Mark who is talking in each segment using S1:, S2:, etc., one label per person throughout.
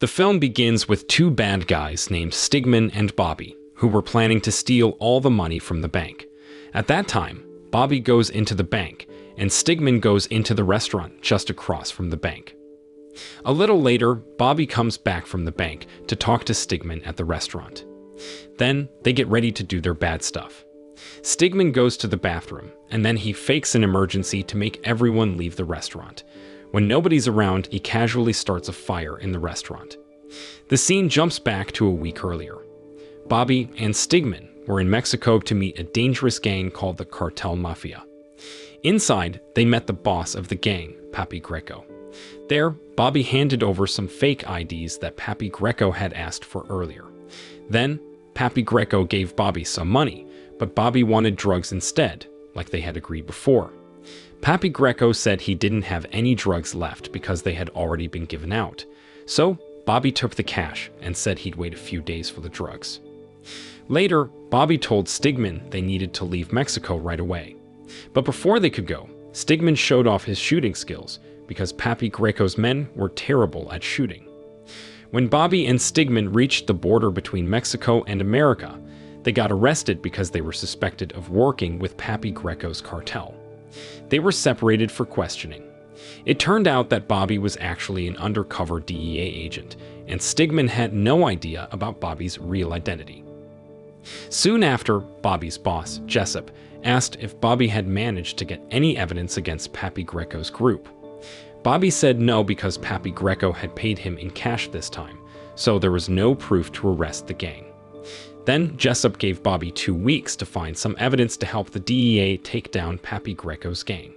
S1: The film begins with two bad guys named Stigman and Bobby, who were planning to steal all the money from the bank. At that time, Bobby goes into the bank, and Stigman goes into the restaurant just across from the bank. A little later, Bobby comes back from the bank to talk to Stigman at the restaurant. Then, they get ready to do their bad stuff. Stigman goes to the bathroom, and then he fakes an emergency to make everyone leave the restaurant. When nobody's around, he casually starts a fire in the restaurant. The scene jumps back to a week earlier. Bobby and Stigman were in Mexico to meet a dangerous gang called the Cartel Mafia. Inside, they met the boss of the gang, Papi Greco. There, Bobby handed over some fake IDs that Papi Greco had asked for earlier. Then, Papi Greco gave Bobby some money, but Bobby wanted drugs instead, like they had agreed before. Papi Greco said he didn't have any drugs left because they had already been given out. So, Bobby took the cash and said he'd wait a few days for the drugs. Later, Bobby told Stigman they needed to leave Mexico right away. But before they could go, Stigman showed off his shooting skills because Papi Greco's men were terrible at shooting. When Bobby and Stigman reached the border between Mexico and America, they got arrested because they were suspected of working with Papi Greco's cartel. They were separated for questioning. It turned out that Bobby was actually an undercover DEA agent, and Stigman had no idea about Bobby's real identity. Soon after, Bobby's boss, Jessup, asked if Bobby had managed to get any evidence against Papi Greco's group. Bobby said no because Papi Greco had paid him in cash this time, so there was no proof to arrest the gang. Then Jessup gave Bobby 2 weeks to find some evidence to help the DEA take down Papi Greco's gang.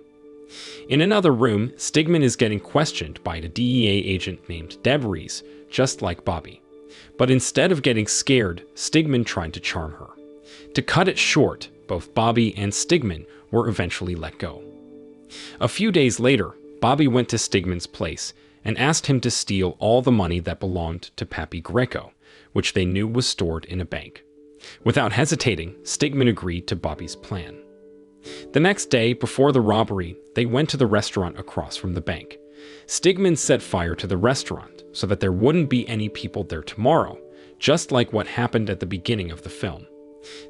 S1: In another room, Stigman is getting questioned by a DEA agent named Debreeze, just like Bobby. But instead of getting scared, Stigman tried to charm her. To cut it short, both Bobby and Stigman were eventually let go. A few days later, Bobby went to Stigman's place and asked him to steal all the money that belonged to Papi Greco, which they knew was stored in a bank. Without hesitating, Stigman agreed to Bobby's plan. The next day, before the robbery, they went to the restaurant across from the bank. Stigman set fire to the restaurant so that there wouldn't be any people there tomorrow, just like what happened at the beginning of the film.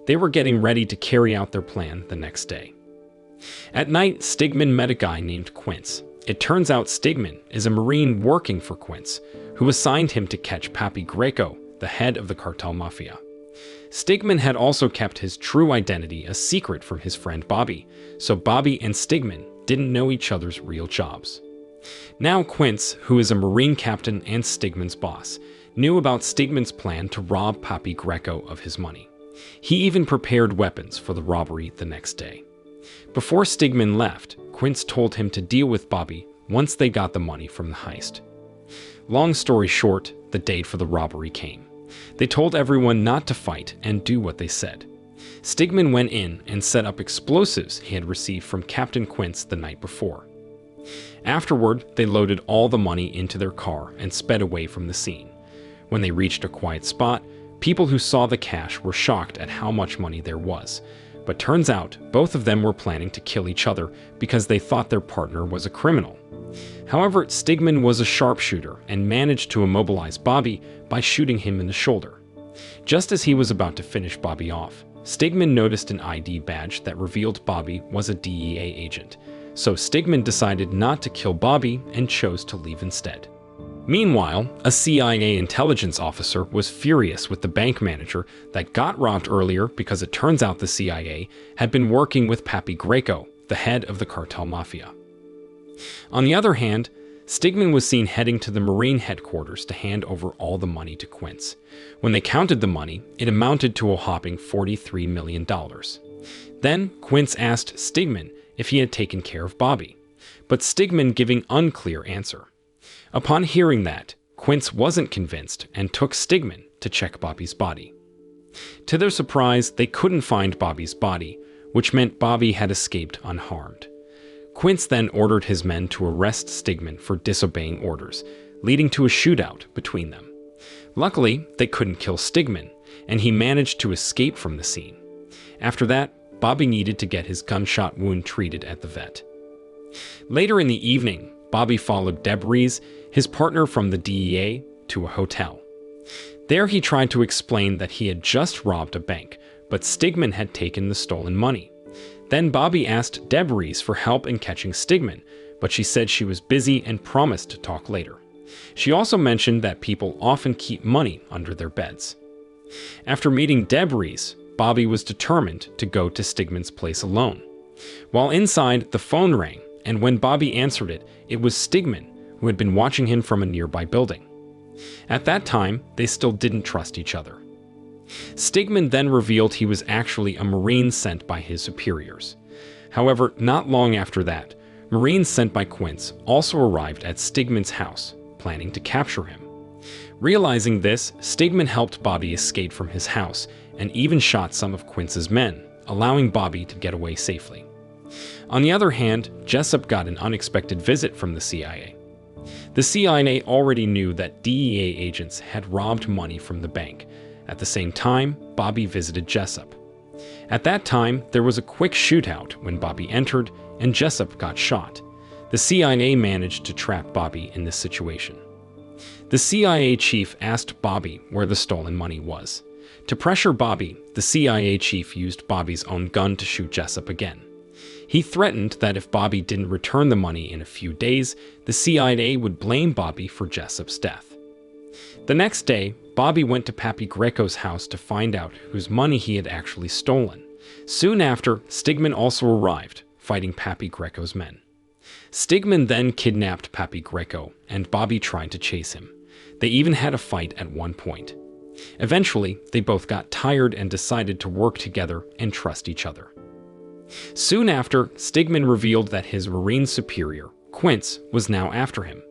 S1: They were getting ready to carry out their plan the next day. At night, Stigman met a guy named Quince. It turns out Stigman is a Marine working for Quince, who assigned him to catch Papi Greco, the head of the Cartel Mafia. Stigman had also kept his true identity a secret from his friend Bobby, so Bobby and Stigman didn't know each other's real jobs. Now Quince, who is a Marine captain and Stigman's boss, knew about Stigman's plan to rob Papi Greco of his money. He even prepared weapons for the robbery the next day. Before Stigman left, Quince told him to deal with Bobby once they got the money from the heist. Long story short, the date for the robbery came. They told everyone not to fight and do what they said. Stigman went in and set up explosives he had received from Captain Quince the night before. Afterward, they loaded all the money into their car and sped away from the scene. When they reached a quiet spot, people who saw the cash were shocked at how much money there was. But turns out, both of them were planning to kill each other because they thought their partner was a criminal. However, Stigman was a sharpshooter and managed to immobilize Bobby by shooting him in the shoulder. Just as he was about to finish Bobby off, Stigman noticed an ID badge that revealed Bobby was a DEA agent. So Stigman decided not to kill Bobby and chose to leave instead. Meanwhile, a CIA intelligence officer was furious with the bank manager that got robbed earlier because it turns out the CIA had been working with Papi Greco, the head of the Cartel Mafia. On the other hand, Stigman was seen heading to the Marine headquarters to hand over all the money to Quince. When they counted the money, it amounted to a whopping $43 million. Then Quince asked Stigman if he had taken care of Bobby, but Stigman giving unclear answer. Upon hearing that, Quince wasn't convinced and took Stigman to check Bobby's body. To their surprise, they couldn't find Bobby's body, which meant Bobby had escaped unharmed. Quince then ordered his men to arrest Stigman for disobeying orders, leading to a shootout between them. Luckily, they couldn't kill Stigman, and he managed to escape from the scene. After that, Bobby needed to get his gunshot wound treated at the vet. Later in the evening, Bobby followed Debreeze, his partner from the DEA, to a hotel. There he tried to explain that he had just robbed a bank, but Stigman had taken the stolen money. Then Bobby asked Deb Reese for help in catching Stigman, but she said she was busy and promised to talk later. She also mentioned that people often keep money under their beds. After meeting Deb Reese, Bobby was determined to go to Stigman's place alone. While inside, the phone rang, and when Bobby answered it, it was Stigman, who had been watching him from a nearby building. At that time, they still didn't trust each other. Stigman then revealed he was actually a Marine sent by his superiors. However, not long after that, Marines sent by Quince also arrived at Stigman's house, planning to capture him. Realizing this, Stigman helped Bobby escape from his house and even shot some of Quince's men, allowing Bobby to get away safely. On the other hand, Jessup got an unexpected visit from the CIA. The CIA already knew that DEA agents had robbed money from the bank. At the same time, Bobby visited Jessup. At that time, there was a quick shootout when Bobby entered and Jessup got shot. The CIA managed to trap Bobby in this situation. The CIA chief asked Bobby where the stolen money was. To pressure Bobby, the CIA chief used Bobby's own gun to shoot Jessup again. He threatened that if Bobby didn't return the money in a few days, the CIA would blame Bobby for Jessup's death. The next day, Bobby went to Pappy Greco's house to find out whose money he had actually stolen. Soon after, Stigman also arrived, fighting Pappy Greco's men. Stigman then kidnapped Pappy Greco, and Bobby tried to chase him. They even had a fight at one point. Eventually, they both got tired and decided to work together and trust each other. Soon after, Stigman revealed that his Marine superior, Quince, was now after him.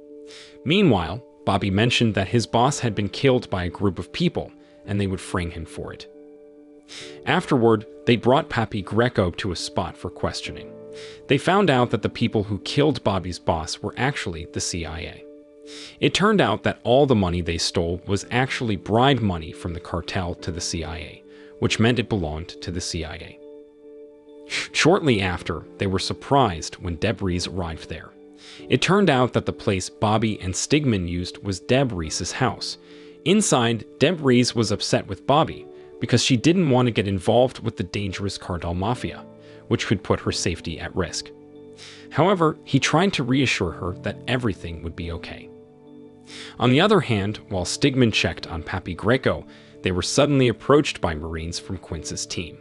S1: Meanwhile, Bobby mentioned that his boss had been killed by a group of people, and they would frame him for it. Afterward, they brought Pappy Greco to a spot for questioning. They found out that the people who killed Bobby's boss were actually the CIA. It turned out that all the money they stole was actually bribe money from the cartel to the CIA, which meant it belonged to the CIA. Shortly after, they were surprised when Deb Reese arrived there. It turned out that the place Bobby and Stigman used was Deb Reese's house. Inside, Deb Reese was upset with Bobby because she didn't want to get involved with the dangerous cartel mafia, which could put her safety at risk. However, he tried to reassure her that everything would be okay. On the other hand, while Stigman checked on Pappy Greco, they were suddenly approached by Marines from Quince's team.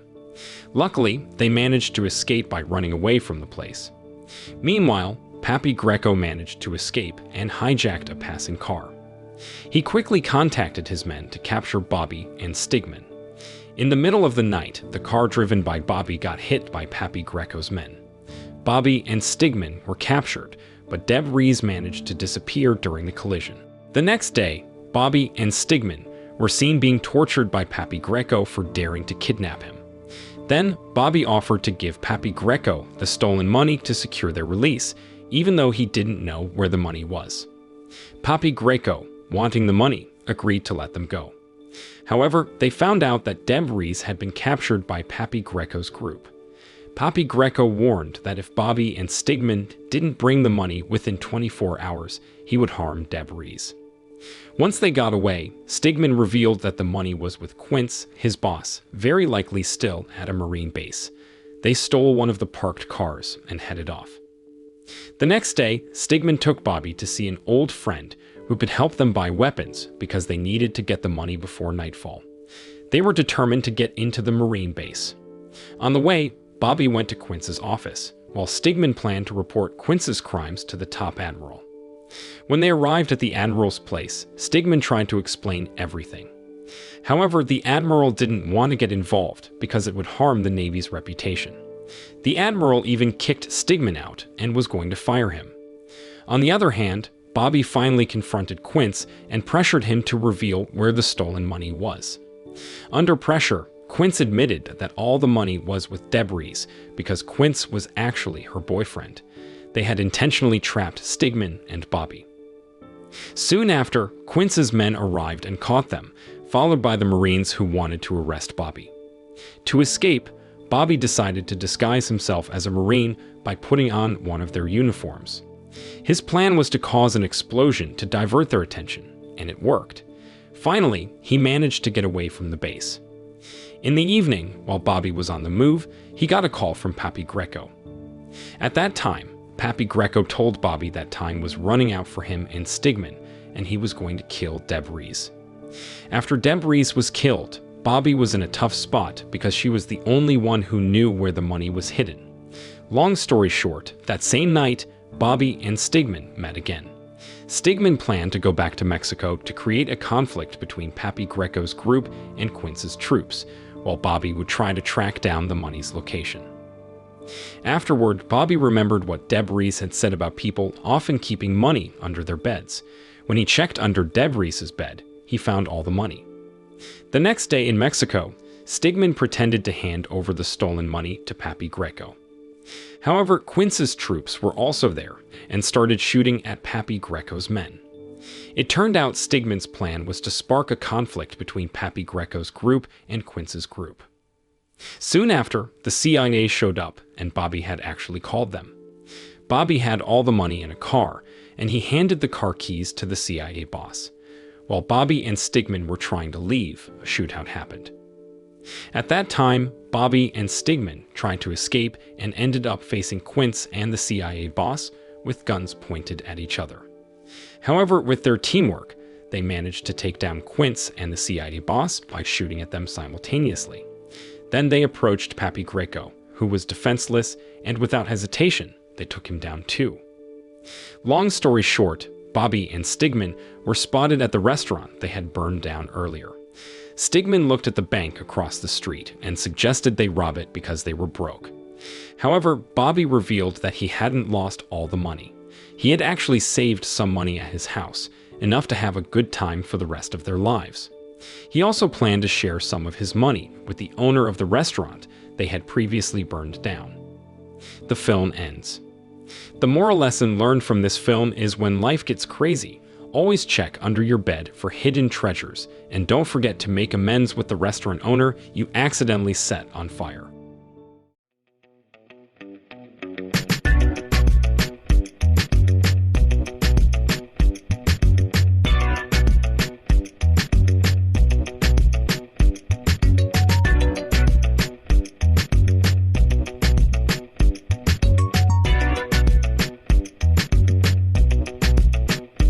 S1: Luckily, they managed to escape by running away from the place. Meanwhile, Pappy Greco managed to escape and hijacked a passing car. He quickly contacted his men to capture Bobby and Stigman. In the middle of the night, the car driven by Bobby got hit by Pappy Greco's men. Bobby and Stigman were captured, but Deb Reese managed to disappear during the collision. The next day, Bobby and Stigman were seen being tortured by Pappy Greco for daring to kidnap him. Then, Bobby offered to give Pappy Greco the stolen money to secure their release, even though he didn't know where the money was. Pappy Greco, wanting the money, agreed to let them go. However, they found out that Deb Reese had been captured by Pappy Greco's group. Pappy Greco warned that if Bobby and Stigman didn't bring the money within 24 hours, he would harm Deb Reese. Once they got away, Stigman revealed that the money was with Quince, his boss, very likely still at a Marine base. They stole one of the parked cars and headed off. The next day, Stigman took Bobby to see an old friend who could help them buy weapons because they needed to get the money before nightfall. They were determined to get into the Marine base. On the way, Bobby went to Quince's office, while Stigman planned to report Quince's crimes to the top admiral. When they arrived at the admiral's place, Stigman tried to explain everything. However, the admiral didn't want to get involved because it would harm the Navy's reputation. The admiral even kicked Stigman out and was going to fire him. On the other hand, Bobby finally confronted Quince and pressured him to reveal where the stolen money was. Under pressure, Quince admitted that all the money was with Deb Reese because Quince was actually her boyfriend. They had intentionally trapped Stigman and Bobby. Soon after, Quince's men arrived and caught them, followed by the Marines who wanted to arrest Bobby. To escape, Bobby decided to disguise himself as a Marine by putting on one of their uniforms. His plan was to cause an explosion to divert their attention, and it worked. Finally, he managed to get away from the base. In the evening, while Bobby was on the move, he got a call from Papi Greco. At that time, Papi Greco told Bobby that time was running out for him and Stigman, and he was going to kill Deb Reese. After Deb Reese was killed, Bobby was in a tough spot because she was the only one who knew where the money was hidden. Long story short, that same night, Bobby and Stigman met again. Stigman planned to go back to Mexico to create a conflict between Papi Greco's group and Quince's troops, while Bobby would try to track down the money's location. Afterward, Bobby remembered what Deb Reese had said about people often keeping money under their beds. When he checked under Deb Reese's bed, he found all the money. The next day in Mexico, Stigman pretended to hand over the stolen money to Papi Greco. However, Quince's troops were also there and started shooting at Papi Greco's men. It turned out Stigman's plan was to spark a conflict between Papi Greco's group and Quince's group. Soon after, the CIA showed up and Bobby had actually called them. Bobby had all the money in a car, and he handed the car keys to the CIA boss. While Bobby and Stigman were trying to leave, a shootout happened. At that time, Bobby and Stigman tried to escape and ended up facing Quince and the CIA boss with guns pointed at each other. However, with their teamwork, they managed to take down Quince and the CIA boss by shooting at them simultaneously. Then they approached Papi Greco, who was defenseless, and without hesitation, they took him down too. Long story short, Bobby and Stigman were spotted at the restaurant they had burned down earlier. Stigman looked at the bank across the street and suggested they rob it because they were broke. However, Bobby revealed that he hadn't lost all the money. He had actually saved some money at his house, enough to have a good time for the rest of their lives. He also planned to share some of his money with the owner of the restaurant they had previously burned down. The film ends. The moral lesson learned from this film is when life gets crazy, always check under your bed for hidden treasures, and don't forget to make amends with the restaurant owner you accidentally set on fire.